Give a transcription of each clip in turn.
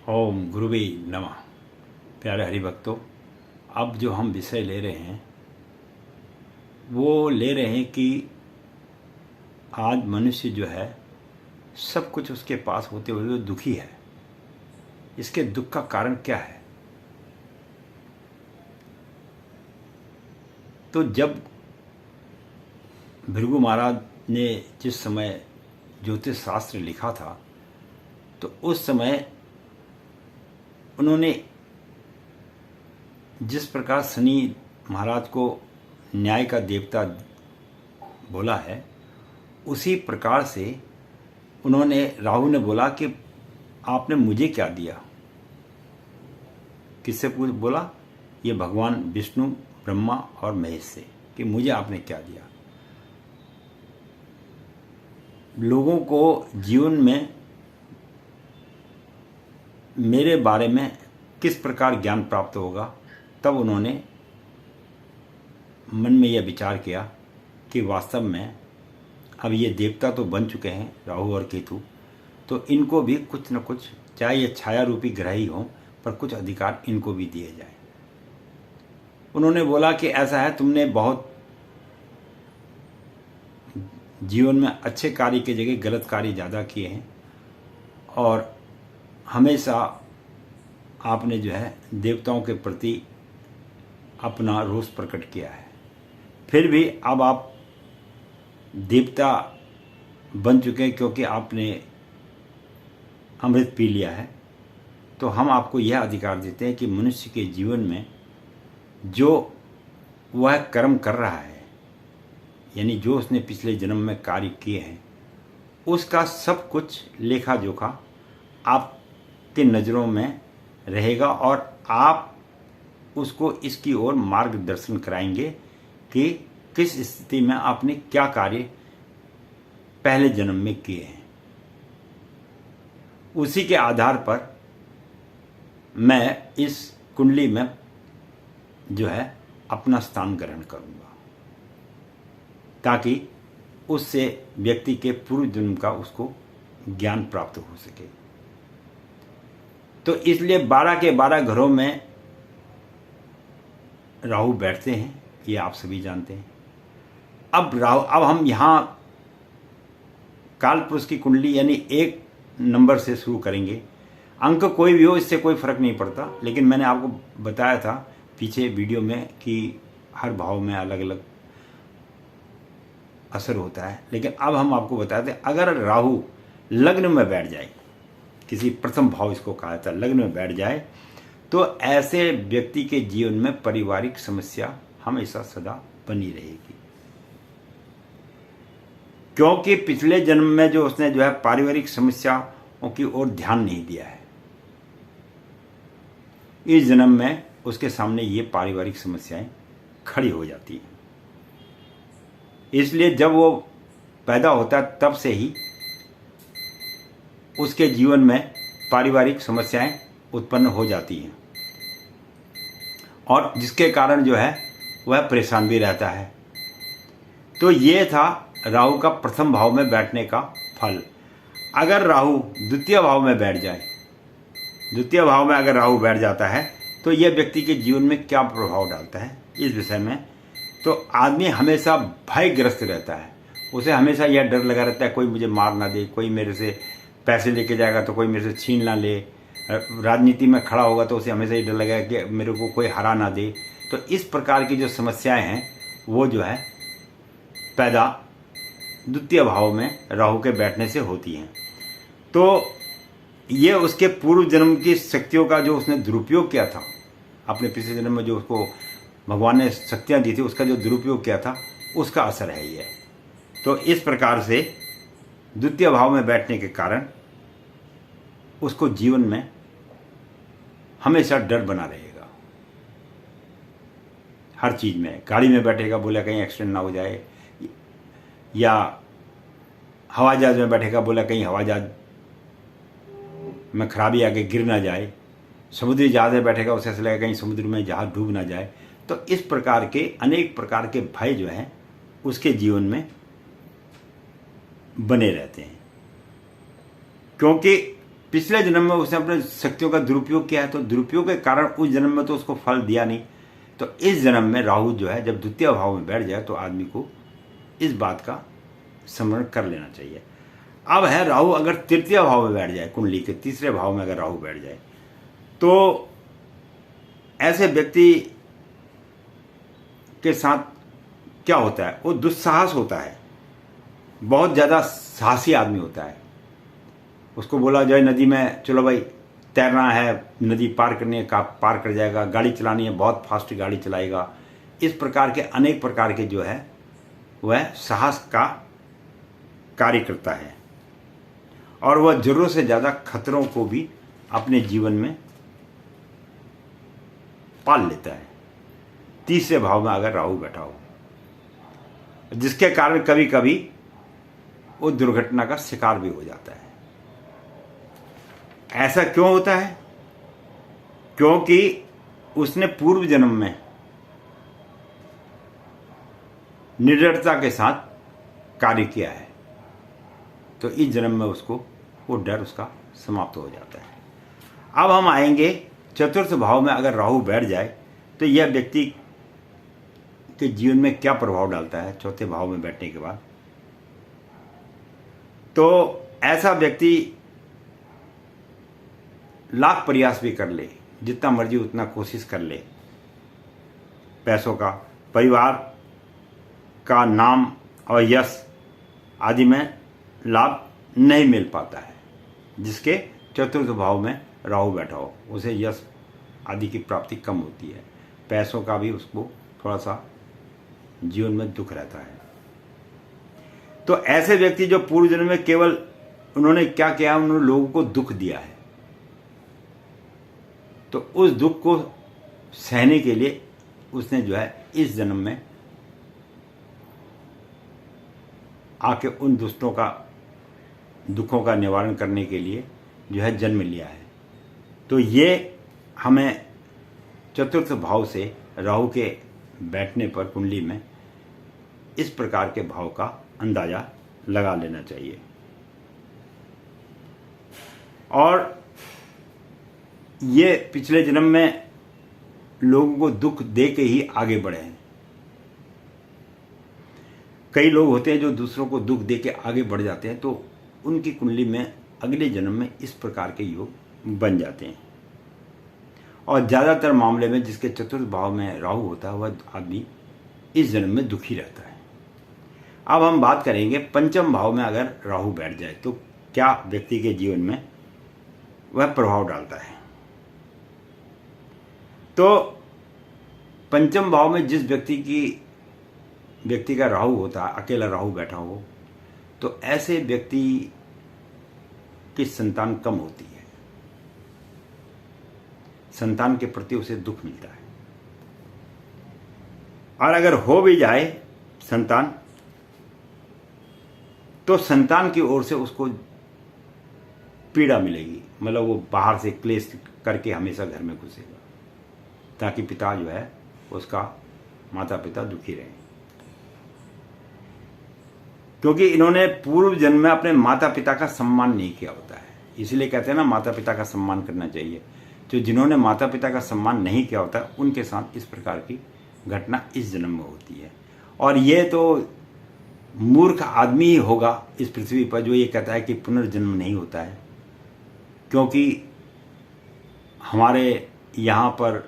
ओम गुरुवे नमः। प्यारे हरिभक्तों, अब जो हम विषय ले रहे हैं वो ले रहे हैं कि आज मनुष्य जो है सब कुछ उसके पास होते हुए वो दुखी है। इसके दुख का कारण क्या है? तो जब भृगु महाराज ने जिस समय ज्योतिष शास्त्र लिखा था तो उस समय उन्होंने जिस प्रकार शनि महाराज को न्याय का देवता बोला है, उसी प्रकार से उन्होंने राहु ने बोला कि आपने मुझे क्या दिया। किससे बोला? ये भगवान विष्णु, ब्रह्मा और महेश से, कि मुझे आपने क्या दिया। लोगों को जीवन में मेरे बारे में किस प्रकार ज्ञान प्राप्त होगा, तब उन्होंने मन में यह विचार किया कि वास्तव में अब ये देवता तो बन चुके हैं राहु और केतु, तो इनको भी कुछ न कुछ, चाहे ये छाया रूपी ग्रह ही हों, पर कुछ अधिकार इनको भी दिए जाए। उन्होंने बोला कि ऐसा है, तुमने बहुत जीवन में अच्छे कार्य की जगह गलत कार्य ज़्यादा किए हैं और हमेशा आपने जो है देवताओं के प्रति अपना रोष प्रकट किया है। फिर भी अब आप देवता बन चुके हैं क्योंकि आपने अमृत पी लिया है, तो हम आपको यह अधिकार देते हैं कि मनुष्य के जीवन में जो वह कर्म कर रहा है, यानी जो उसने पिछले जन्म में कार्य किए हैं, उसका सब कुछ लेखा जोखा आपके नज़रों में रहेगा और आप उसको इसकी ओर मार्गदर्शन कराएंगे कि किस स्थिति में आपने क्या कार्य पहले जन्म में किए हैं। उसी के आधार पर मैं इस कुंडली में जो है अपना स्थान ग्रहण करूंगा, ताकि उससे व्यक्ति के पूर्व जन्म का उसको ज्ञान प्राप्त हो सके। तो इसलिए 12 के 12 घरों में राहु बैठते हैं, ये आप सभी जानते हैं। अब हम यहाँ काल पुरुष की कुंडली यानी 1 नंबर से शुरू करेंगे। अंक कोई भी हो, इससे कोई फर्क नहीं पड़ता, लेकिन मैंने आपको बताया था पीछे वीडियो में कि हर भाव में अलग अलग असर होता है। लेकिन अब हम आपको बताते हैं, अगर राहु लग्न में बैठ जाए, किसी प्रथम भाव इसको कहा जाता है, लग्न में बैठ जाए, तो ऐसे व्यक्ति के जीवन में पारिवारिक समस्या हमेशा सदा बनी रहेगी, क्योंकि पिछले जन्म में जो उसने जो है पारिवारिक समस्याओं की ओर ध्यान नहीं दिया है। इस जन्म में उसके सामने ये पारिवारिक समस्याएं खड़ी हो जाती हैं। इसलिए जब वो पैदा होता है तब से ही उसके जीवन में पारिवारिक समस्याएं उत्पन्न हो जाती हैं और जिसके कारण जो है वह परेशान भी रहता है। तो ये था राहु का प्रथम भाव में बैठने का फल। अगर राहु द्वितीय भाव में बैठ जाए, द्वितीय भाव में अगर राहु बैठ जाता है तो यह व्यक्ति के जीवन में क्या प्रभाव डालता है इस विषय में, तो आदमी हमेशा भयग्रस्त रहता है। उसे हमेशा यह डर लगा रहता है, कोई मुझे मार ना दे, कोई मेरे से पैसे लेके जाएगा तो कोई मेरे से छीन ना ले। राजनीति में खड़ा होगा तो उसे हमेशा ये डर लगेगा कि मेरे को कोई हरा ना दे। तो इस प्रकार की जो समस्याएं हैं वो जो है पैदा द्वितीय भाव में राहु के बैठने से होती हैं। तो ये उसके पूर्व जन्म की शक्तियों का जो उसने दुरुपयोग किया था, अपने पिछले जन्म में जो उसको भगवान ने शक्तियाँ दी थी, उसका जो दुरुपयोग किया था उसका असर है ये। तो इस प्रकार से द्वितीय भाव में बैठने के कारण उसको जीवन में हमेशा डर बना रहेगा। हर चीज़ में, गाड़ी में बैठेगा बोला कहीं एक्सीडेंट ना हो जाए, या हवाई जहाज में बैठेगा बोला कहीं हवाई जहाज में खराबी आके गिर ना जाए, समुद्री जहाज में बैठेगा उसे ऐसा लगेगा कहीं समुद्र में जहाज डूब ना जाए। तो इस प्रकार के अनेक प्रकार के भय जो हैं उसके जीवन में बने रहते हैं, क्योंकि पिछले जन्म में उसने अपने शक्तियों का दुरुपयोग किया है, तो दुरुपयोग के कारण उस जन्म में तो उसको फल दिया नहीं। तो इस जन्म में राहु जो है जब द्वितीय भाव में बैठ जाए तो आदमी को इस बात का स्मरण कर लेना चाहिए। अब है राहु अगर तृतीय भाव में बैठ जाए, कुंडली के तीसरे भाव में अगर राहु बैठ जाए, तो ऐसे व्यक्ति के साथ क्या होता है, वो दुस्साहस होता है, बहुत ज़्यादा साहसी आदमी होता है। उसको बोला जाए नदी में चलो भाई तैरना है, नदी पार करने का पार कर जाएगा, गाड़ी चलानी है बहुत फास्ट गाड़ी चलाएगा। इस प्रकार के अनेक प्रकार के जो है वह साहस का कार्य करता है और वह जरूरत से ज़्यादा खतरों को भी अपने जीवन में पाल लेता है। तीसरे भाव में अगर राहु बैठा हो, जिसके कारण कभी कभी वो दुर्घटना का शिकार भी हो जाता है। ऐसा क्यों होता है? क्योंकि उसने पूर्व जन्म में निडरता के साथ कार्य किया है, तो इस जन्म में उसको वो डर उसका समाप्त हो जाता है। अब हम आएंगे चतुर्थ भाव में अगर राहु बैठ जाए तो यह व्यक्ति के जीवन में क्या प्रभाव डालता है चौथे भाव में बैठने के बाद। तो ऐसा व्यक्ति लाख प्रयास भी कर ले, जितना मर्जी उतना कोशिश कर ले, पैसों का, परिवार का नाम और यश आदि में लाभ नहीं मिल पाता है। जिसके चतुर्थ भाव में राहु बैठा हो उसे यश आदि की प्राप्ति कम होती है, पैसों का भी उसको थोड़ा सा जीवन में दुख रहता है। तो ऐसे व्यक्ति जो पूर्व जन्म में केवल उन्होंने क्या किया, उन्होंने लोगों को दुख दिया है, तो उस दुख को सहने के लिए उसने जो है इस जन्म में आके उन दुखों का निवारण करने के लिए जो है जन्म लिया है। तो ये हमें चतुर्थ भाव से राहु के बैठने पर कुंडली में इस प्रकार के भाव का अंदाजा लगा लेना चाहिए। और ये पिछले जन्म में लोगों को दुख दे के ही आगे बढ़े हैं। कई लोग होते हैं जो दूसरों को दुख दे के आगे बढ़ जाते हैं, तो उनकी कुंडली में अगले जन्म में इस प्रकार के योग बन जाते हैं। और ज़्यादातर मामले में जिसके चतुर्थ भाव में राहु होता है वह आदमी इस जन्म में दुखी रहता है। अब हम बात करेंगे पंचम भाव में अगर राहु बैठ जाए तो क्या व्यक्ति के जीवन में वह प्रभाव डालता है। तो पंचम भाव में जिस व्यक्ति का राहु होता है, अकेला राहु बैठा हो, तो ऐसे व्यक्ति की संतान कम होती है, संतान के प्रति उसे दुख मिलता है। और अगर हो भी जाए संतान, तो संतान की ओर से उसको पीड़ा मिलेगी, मतलब वो बाहर से क्लेश करके हमेशा घर में घुसेगा, ताकि पिता जो है उसका माता पिता दुखी रहे। क्योंकि इन्होंने पूर्व जन्म में अपने माता पिता का सम्मान नहीं किया होता है, इसलिए कहते हैं ना माता पिता का सम्मान करना चाहिए। तो जिन्होंने माता पिता का सम्मान नहीं किया होता उनके साथ इस प्रकार की घटना इस जन्म में होती है। और ये तो मूर्ख आदमी ही होगा इस पृथ्वी पर जो ये कहता है कि पुनर्जन्म नहीं होता है, क्योंकि हमारे यहाँ पर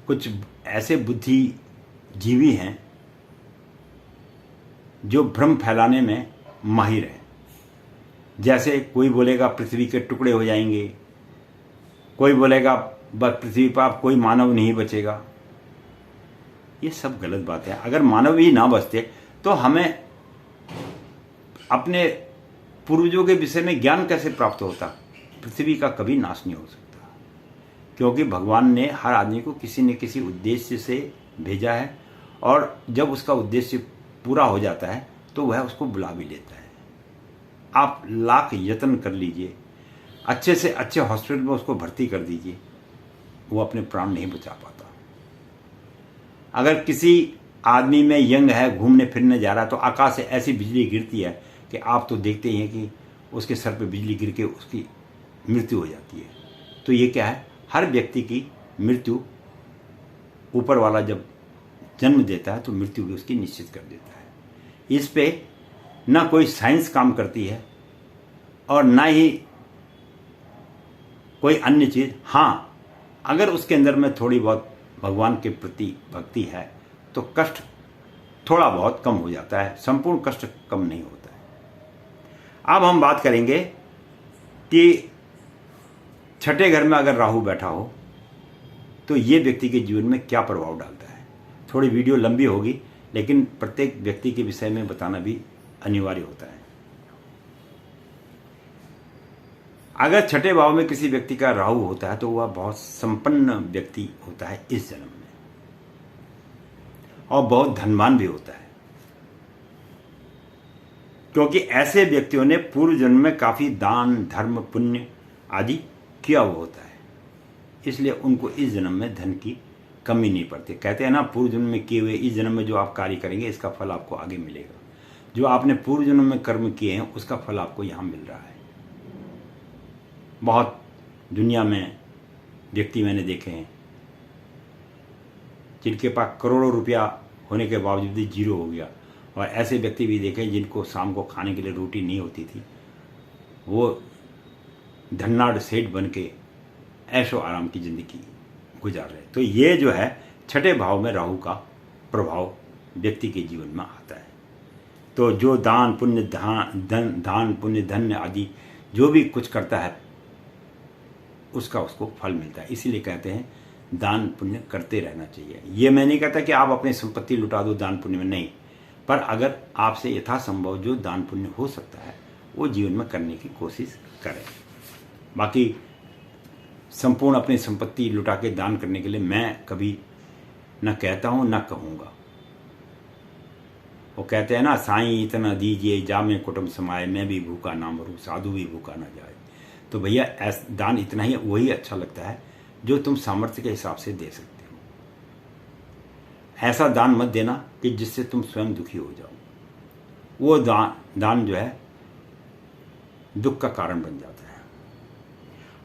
कुछ ऐसे बुद्धिजीवी हैं जो भ्रम फैलाने में माहिर है। जैसे कोई बोलेगा पृथ्वी के टुकड़े हो जाएंगे, कोई बोलेगा बस पृथ्वी पर अब कोई मानव नहीं बचेगा। ये सब गलत बात है। अगर मानव ही ना बचते तो हमें अपने पूर्वजों के विषय में ज्ञान कैसे प्राप्त होता। पृथ्वी का कभी नाश नहीं हो सकता, क्योंकि भगवान ने हर आदमी को किसी न किसी उद्देश्य से भेजा है, और जब उसका उद्देश्य पूरा हो जाता है तो वह उसको बुला भी लेता है। आप लाख यत्न कर लीजिए, अच्छे से अच्छे हॉस्पिटल में उसको भर्ती कर दीजिए, वो अपने प्राण नहीं बचा पाता। अगर किसी आदमी में यंग है, घूमने फिरने जा रहा है, तो आकाश से ऐसी बिजली गिरती है कि आप तो देखते ही हैं कि उसके सर पे बिजली गिर के उसकी मृत्यु हो जाती है। तो ये क्या है, हर व्यक्ति की मृत्यु ऊपर वाला जब जन्म देता है तो मृत्यु भी उसकी निश्चित कर देता है। इस पे ना कोई साइंस काम करती है और ना ही कोई अन्य चीज। हाँ, अगर उसके अंदर में थोड़ी बहुत भगवान के प्रति भक्ति है तो कष्ट थोड़ा बहुत कम हो जाता है, संपूर्ण कष्ट कम नहीं होता है। अब हम बात करेंगे कि छठे घर में अगर राहु बैठा हो तो ये व्यक्ति के जीवन में क्या प्रभाव डालता है। थोड़ी वीडियो लंबी होगी, लेकिन प्रत्येक व्यक्ति के विषय में बताना भी अनिवार्य होता है। अगर छठे भाव में किसी व्यक्ति का राहु होता है तो वह बहुत संपन्न व्यक्ति होता है इस जन्म में, और बहुत धनवान भी होता है, क्योंकि ऐसे व्यक्तियों ने पूर्व जन्म में काफी दान धर्म पुण्य आदि किया हुआ होता है, इसलिए उनको इस जन्म में धन की कमी नहीं पड़ती। कहते हैं ना, पूर्व जन्म में किए हुए इस जन्म में जो आप कार्य करेंगे इसका फल आपको आगे मिलेगा। जो आपने पूर्व जन्म में कर्म किए हैं उसका फल आपको यहां मिल रहा है। बहुत दुनिया में व्यक्ति मैंने देखे हैं जिनके पास करोड़ों रुपया होने के बावजूद भी जीरो हो गया, और ऐसे व्यक्ति भी देखे जिनको शाम को खाने के लिए रोटी नहीं होती थी, वो धन्नाढ़ सेठ बन के ऐशो आराम की जिंदगी गुजार रहे। तो ये जो है छठे भाव में राहु का प्रभाव व्यक्ति के जीवन में आता है। तो जो दान पुण्य दान पुण्य धन आदि जो भी कुछ करता है उसका उसको फल मिलता है। इसीलिए कहते हैं दान पुण्य करते रहना चाहिए। ये मैं नहीं कहता कि आप अपनी संपत्ति लुटा दो दान पुण्य में, नहीं, पर अगर आपसे यथासंभव जो दान पुण्य हो सकता है वो जीवन में करने की कोशिश करें। बाकी संपूर्ण अपनी संपत्ति लुटा के दान करने के लिए मैं कभी न कहता हूं न कहूंगा। वो कहते हैं ना, साईं इतना दीजिए जामे कुटुंब समाए, मैं भी भूखा ना मरूं साधु भी भूखा ना जाए। तो भैया दान इतना ही वही अच्छा लगता है जो तुम सामर्थ्य के हिसाब से दे सकते हो। ऐसा दान मत देना कि जिससे तुम स्वयं दुखी हो जाओ। वो दान जो है दुख का कारण बन जाता है।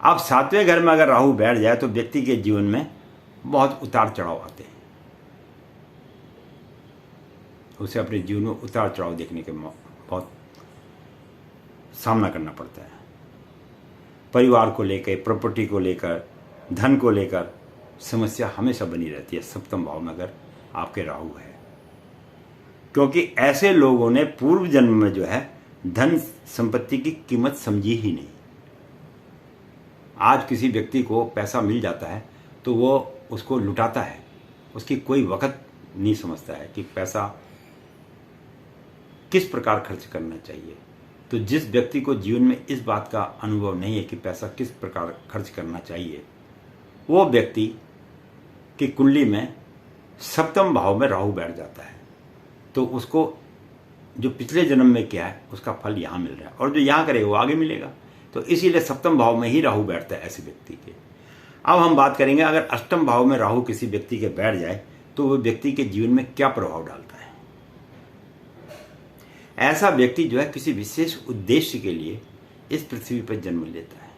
अब सातवें घर में अगर राहु बैठ जाए तो व्यक्ति के जीवन में बहुत उतार चढ़ाव आते हैं। उसे अपने जीवन में उतार चढ़ाव देखने के बहुत सामना करना पड़ता है। परिवार को लेकर, प्रॉपर्टी को लेकर, धन को लेकर समस्या हमेशा बनी रहती है सप्तम भाव में अगर आपके राहु है, क्योंकि ऐसे लोगों ने पूर्व जन्म में जो है धन संपत्ति की कीमत समझी ही नहीं। आज किसी व्यक्ति को पैसा मिल जाता है तो वो उसको लुटाता है, उसकी कोई वक्त नहीं समझता है कि पैसा किस प्रकार खर्च करना चाहिए। तो जिस व्यक्ति को जीवन में इस बात का अनुभव नहीं है कि पैसा किस प्रकार खर्च करना चाहिए, वो व्यक्ति की कुंडली में सप्तम भाव में राहु बैठ जाता है तो उसको जो पिछले जन्म में किया है उसका फल यहाँ मिल रहा है, और जो यहाँ करेगा वो आगे मिलेगा। तो इसीलिए सप्तम भाव में ही राहु बैठता है ऐसे व्यक्ति के। अब हम बात करेंगे अगर अष्टम भाव में राहु किसी व्यक्ति के बैठ जाए तो वो व्यक्ति के जीवन में क्या प्रभाव डालता है। ऐसा व्यक्ति जो है किसी विशेष उद्देश्य के लिए इस पृथ्वी पर जन्म लेता है।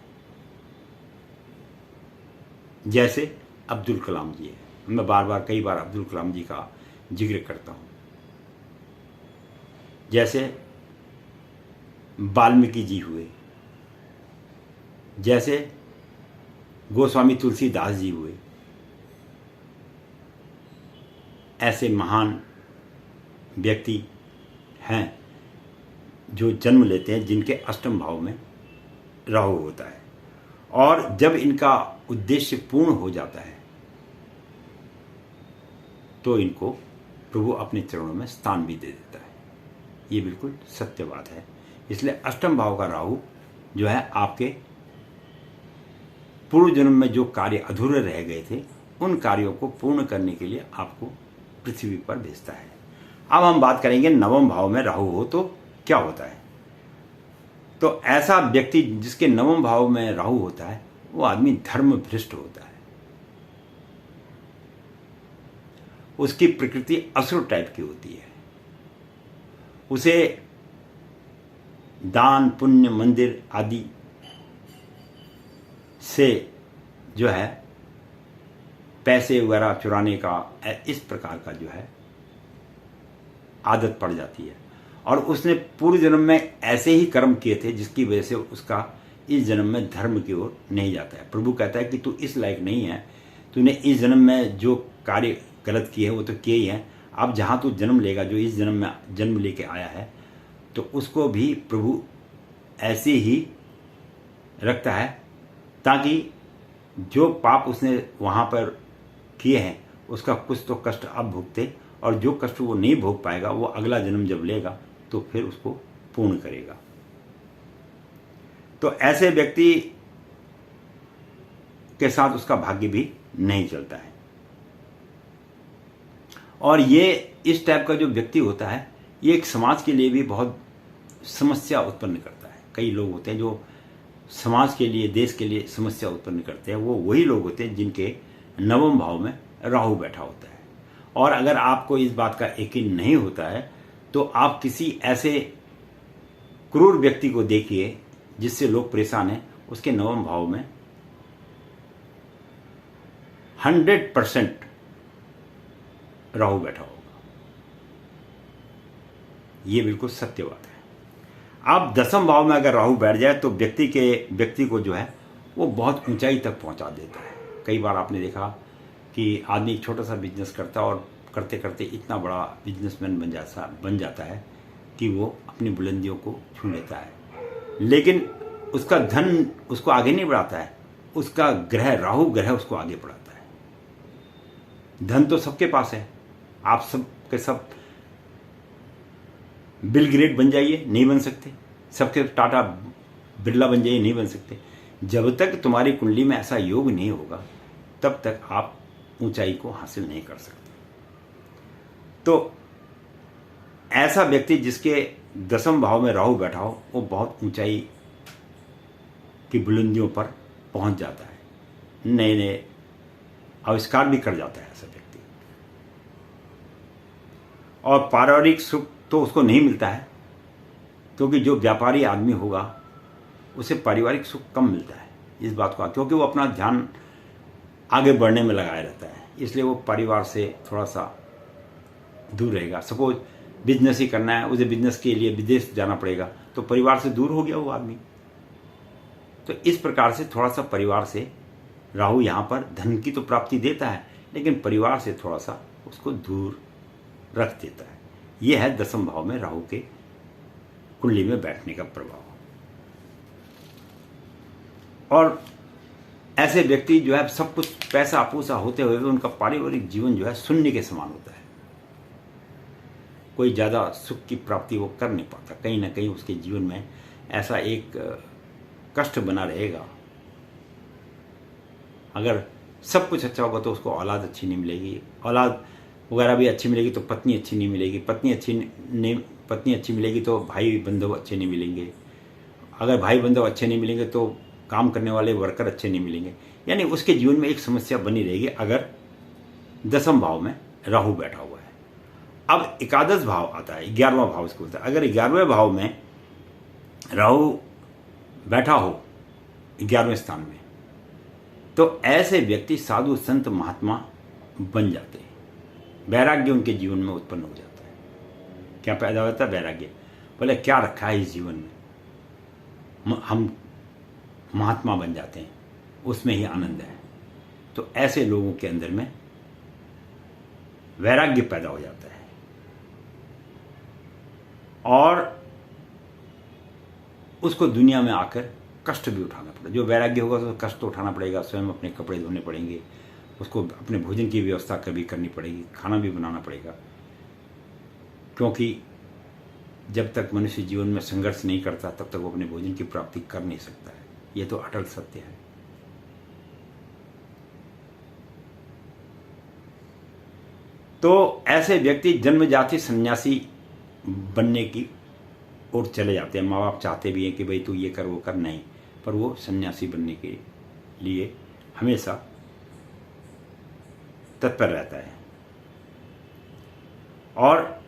जैसे अब्दुल कलाम जी है, मैं कई बार अब्दुल कलाम जी का जिक्र करता हूं। जैसे वाल्मीकि जी हुए, जैसे गोस्वामी तुलसीदास जी हुए, ऐसे महान व्यक्ति हैं जो जन्म लेते हैं जिनके अष्टम भाव में राहु होता है, और जब इनका उद्देश्य पूर्ण हो जाता है तो इनको प्रभु अपने चरणों में स्थान भी दे देता है। ये बिल्कुल सत्य बात है। इसलिए अष्टम भाव का राहु जो है आपके पूर्व जन्म में जो कार्य अधूरे रह गए थे उन कार्यों को पूर्ण करने के लिए आपको पृथ्वी पर भेजता है। अब हम बात करेंगे नवम भाव में राहु हो तो क्या होता है। तो ऐसा व्यक्ति जिसके नवम भाव में राहु होता है वो आदमी धर्म भ्रष्ट होता है। उसकी प्रकृति असुर टाइप की होती है। उसे दान पुण्य मंदिर आदि से जो है पैसे वगैरह चुराने का, इस प्रकार का जो है आदत पड़ जाती है। और उसने पूर्व जन्म में ऐसे ही कर्म किए थे जिसकी वजह से उसका इस जन्म में धर्म की ओर नहीं जाता है। प्रभु कहता है कि तू इस लायक नहीं है, तूने इस जन्म में जो कार्य गलत किए हैं वो तो किए ही हैं, अब जहाँ तू जन्म लेगा, जो इस जन्म में जन्म लेके आया है, तो उसको भी प्रभु ऐसे ही रखता है ताकि जो पाप उसने वहाँ पर किए हैं उसका कुछ तो कष्ट अब भुगते, और जो कष्ट वो नहीं भोग पाएगा वो अगला जन्म जब लेगा तो फिर उसको पूर्ण करेगा। तो ऐसे व्यक्ति के साथ उसका भाग्य भी नहीं चलता है। और ये इस टाइप का जो व्यक्ति होता है ये एक समाज के लिए भी बहुत समस्या उत्पन्न करता है। कई लोग होते हैं जो समाज के लिए, देश के लिए समस्या उत्पन्न करते हैं, वो वही लोग होते हैं जिनके नवम भाव में राहु बैठा होता है। और अगर आपको इस बात का यकीन नहीं होता है तो आप किसी ऐसे क्रूर व्यक्ति को देखिए जिससे लोग परेशान हैं, उसके नवम भाव में 100% राहु बैठा होगा। ये बिल्कुल सत्य बात है। अब दसम भाव में अगर राहु बैठ जाए तो व्यक्ति को जो है वो बहुत ऊंचाई तक पहुंचा देता है। कई बार आपने देखा कि आदमी एक छोटा सा बिजनेस करता है और करते करते इतना बड़ा बिजनेसमैन बन जाता है कि वो अपनी बुलंदियों को छू लेता है, लेकिन उसका धन उसको आगे नहीं बढ़ाता है, उसका ग्रह, राहु ग्रह उसको आगे बढ़ाता है। धन तो सबके पास है, आप सब के सब बिल गेट्स बन जाइए, नहीं बन सकते। सबके टाटा बिरला बन जाइए, नहीं बन सकते। जब तक तुम्हारी कुंडली में ऐसा योग नहीं होगा तब तक आप ऊंचाई को हासिल नहीं कर सकते। तो ऐसा व्यक्ति जिसके दसम भाव में राहु बैठा हो वो बहुत ऊंचाई की बुलंदियों पर पहुंच जाता है, नए नए आविष्कार भी कर जाता है ऐसा व्यक्ति। और पारिवारिक सुख तो उसको नहीं मिलता है, क्योंकि जो व्यापारी आदमी होगा उसे पारिवारिक सुख कम मिलता है इस बात को, क्योंकि वो अपना ध्यान आगे बढ़ने में लगाया रहता है, इसलिए वो परिवार से थोड़ा सा दूर रहेगा। सपोज बिजनेस ही करना है, उसे बिजनेस के लिए विदेश जाना पड़ेगा, तो परिवार से दूर हो गया वो आदमी। तो इस प्रकार से थोड़ा सा परिवार से राहु यहाँ पर धन की तो प्राप्ति देता है, लेकिन परिवार से थोड़ा सा उसको दूर रख देता है। यह है दसम भाव में राहु के कुंडली में बैठने का प्रभाव। और ऐसे व्यक्ति जो है सब कुछ पैसा पूसा होते हुए उनका पारिवारिक जीवन जो है शून्य के समान होता है। कोई ज़्यादा सुख की प्राप्ति वो कर नहीं पाता, कहीं ना कहीं उसके जीवन में ऐसा एक कष्ट बना रहेगा। अगर सब कुछ अच्छा होगा तो उसको औलाद अच्छी नहीं मिलेगी, औलाद वगैरह भी अच्छी मिलेगी तो पत्नी अच्छी नहीं मिलेगी, पत्नी अच्छी मिलेगी तो भाई बंधु अच्छे नहीं मिलेंगे, अगर भाई बंधु अच्छे नहीं मिलेंगे तो काम करने वाले वर्कर अच्छे नहीं मिलेंगे। यानी उसके जीवन में एक समस्या बनी रहेगी अगर दसम भाव में राहु बैठा हुआ है। अब एकादश भाव आता है, 11वां भाव इसको बोलता है। अगर 11वें भाव में राहु बैठा हो 11वें स्थान में, तो ऐसे व्यक्ति साधु संत महात्मा बन जाते हैं। वैराग्य उनके जीवन में उत्पन्न हो जाता है। क्या पैदा होता है? वैराग्य। बोले क्या रखा है इस जीवन में, हम महात्मा बन जाते हैं, उसमें ही आनंद है। तो ऐसे लोगों के अंदर में वैराग्य पैदा हो जाता है और उसको दुनिया में आकर कष्ट भी उठाना पड़ेगा। जो वैराग्य होगा तो कष्ट तो उठाना पड़ेगा, स्वयं अपने कपड़े धोने पड़ेंगे, उसको अपने भोजन की व्यवस्था कभी करनी पड़ेगी, खाना भी बनाना पड़ेगा, क्योंकि जब तक मनुष्य जीवन में संघर्ष नहीं करता तब तक वो अपने भोजन की प्राप्ति कर नहीं सकता है। ये तो अटल सत्य है। तो ऐसे व्यक्ति जन्मजाति सन्यासी बनने की ओर चले जाते हैं। माँ बाप चाहते भी हैं कि भाई तू ये कर वो कर, नहीं, पर वो सन्यासी बनने के लिए हमेशा तत्पर रहता है और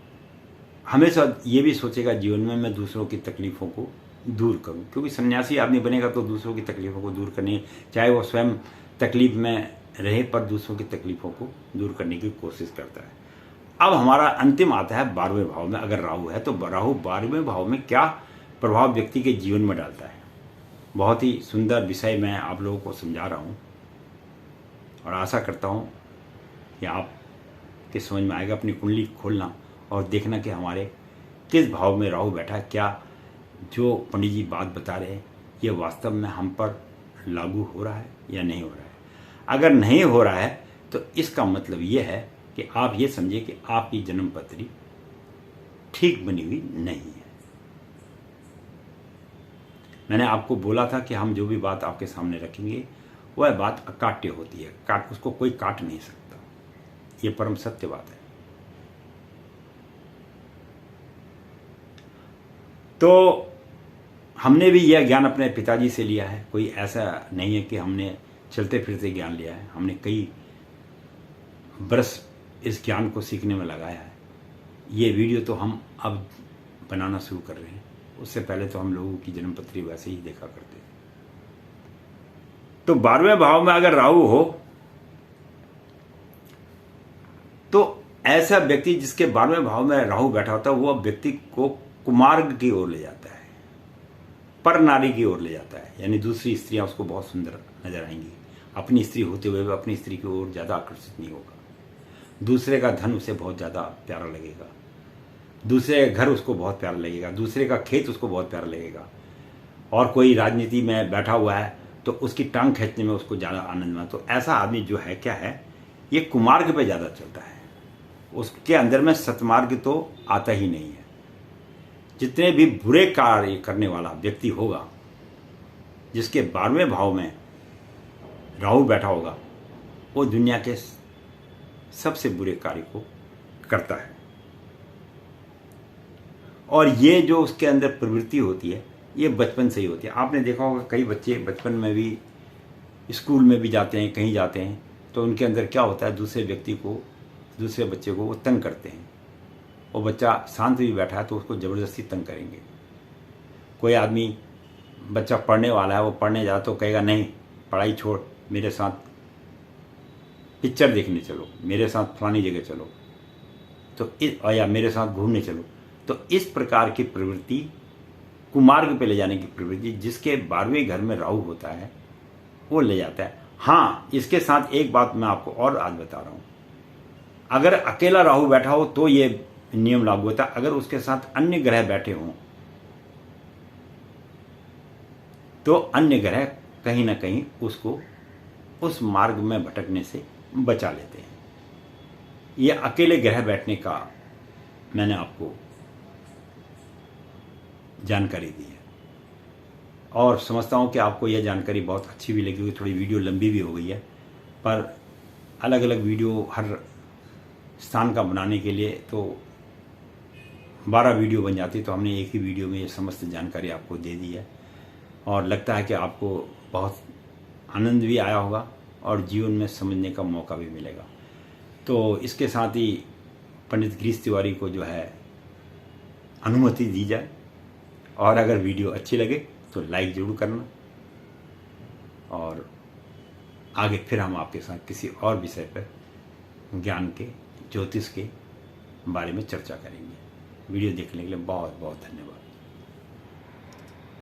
हमेशा ये भी सोचेगा जीवन में मैं दूसरों की तकलीफों को दूर करूं, क्योंकि सन्यासी आदमी बनेगा तो दूसरों की तकलीफों को दूर करनी, चाहे वो स्वयं तकलीफ में रहे पर दूसरों की तकलीफों को दूर करने की कोशिश करता है। अब हमारा अंतिम आता है 12वें भाव में अगर राहु है, तो राहु 12वें भाव में क्या प्रभाव व्यक्ति के जीवन में डालता है। बहुत ही सुंदर विषय मैं आप लोगों को समझा रहा हूँ और आशा करता हूँ कि आप के समझ में आएगा। अपनी कुंडली खोलना और देखना कि हमारे किस भाव में राहु बैठा है, क्या जो पंडित जी बात बता रहे हैं ये वास्तव में हम पर लागू हो रहा है या नहीं हो रहा है। अगर नहीं हो रहा है तो इसका मतलब ये है कि आप ये समझिए कि आपकी जन्म पत्री ठीक बनी हुई नहीं है। मैंने आपको बोला था कि हम जो भी बात आपके सामने रखेंगे वह बात अकाट्य होती है, उसको कोई काट नहीं सकता, ये परम सत्य बात है। तो हमने भी यह ज्ञान अपने पिताजी से लिया है, कोई ऐसा नहीं है कि हमने चलते फिरते ज्ञान लिया है। हमने कई बरस इस ज्ञान को सीखने में लगाया है। ये वीडियो तो हम अब बनाना शुरू कर रहे हैं, उससे पहले तो हम लोगों की जन्मपत्री वैसे ही देखा करते थे। तो 12वें भाव में अगर राहु हो तो ऐसा व्यक्ति जिसके 12वें भाव में राहु बैठा होता है वो व्यक्ति को कुमार्ग की ओर ले जाता है, पर नारी की ओर ले जाता है। यानी दूसरी स्त्रियां उसको बहुत सुंदर नजर आएंगी, अपनी स्त्री होते हुए भी अपनी स्त्री की ओर ज्यादा आकर्षित नहीं होगा। दूसरे का धन उसे बहुत ज्यादा प्यारा लगेगा, दूसरे का घर उसको बहुत प्यारा लगेगा, दूसरे का खेत उसको बहुत प्यारा लगेगा। और कोई राजनीति में बैठा हुआ है तो उसकी टांग खींचने में उसको ज्यादा आनंद में। तो ऐसा आदमी जो है क्या है, ये कुमार्ग पे ज्यादा चलता है, उसके अंदर में सतमार्ग तो आता ही नहीं है। जितने भी बुरे कार्य करने वाला व्यक्ति होगा जिसके 12वें भाव में राहु बैठा होगा वो दुनिया के सबसे बुरे कार्य को करता है। और ये जो उसके अंदर प्रवृत्ति होती है ये बचपन से ही होती है। आपने देखा होगा कई बच्चे बचपन में भी स्कूल में भी जाते हैं, कहीं जाते हैं तो उनके अंदर क्या होता है, दूसरे बच्चे को वो तंग करते हैं। वो बच्चा शांत भी बैठा है तो उसको ज़बरदस्ती तंग करेंगे। कोई आदमी बच्चा पढ़ने वाला है, वो पढ़ने जा तो कहेगा नहीं पढ़ाई छोड़, मेरे साथ पिक्चर देखने चलो, मेरे साथ फलानी जगह चलो, तो या मेरे साथ घूमने चलो। तो इस प्रकार की प्रवृत्ति, कुमार्ग पे ले जाने की प्रवृत्ति जिसके 12वें घर में राहु होता है वो ले जाता है। हाँ, इसके साथ एक बात मैं आपको और आज बता रहा हूं, अगर अकेला राहु बैठा हो तो ये नियम लागू होता है। अगर उसके साथ अन्य ग्रह बैठे हों तो अन्य ग्रह कहीं ना कहीं उसको उस मार्ग में भटकने से बचा लेते हैं। ये अकेले ग्रह बैठने का मैंने आपको जानकारी दी है और समझता हूं कि आपको यह जानकारी बहुत अच्छी भी लगी होगी। थोड़ी वीडियो लंबी भी हो गई है, पर अलग अलग वीडियो हर स्थान का बनाने के लिए तो 12 वीडियो बन जाती, तो हमने एक ही वीडियो में ये समस्त जानकारी आपको दे दी है। और लगता है कि आपको बहुत आनंद भी आया होगा और जीवन में समझने का मौका भी मिलेगा। तो इसके साथ ही पंडित गिरीश तिवारी को जो है अनुमति दी जाए, और अगर वीडियो अच्छी लगे तो लाइक जरूर करना, और आगे फिर हम आपके साथ किसी और विषय पर ज्ञान के, ज्योतिष के बारे में चर्चा करेंगे। वीडियो देखने के लिए बहुत बहुत धन्यवाद।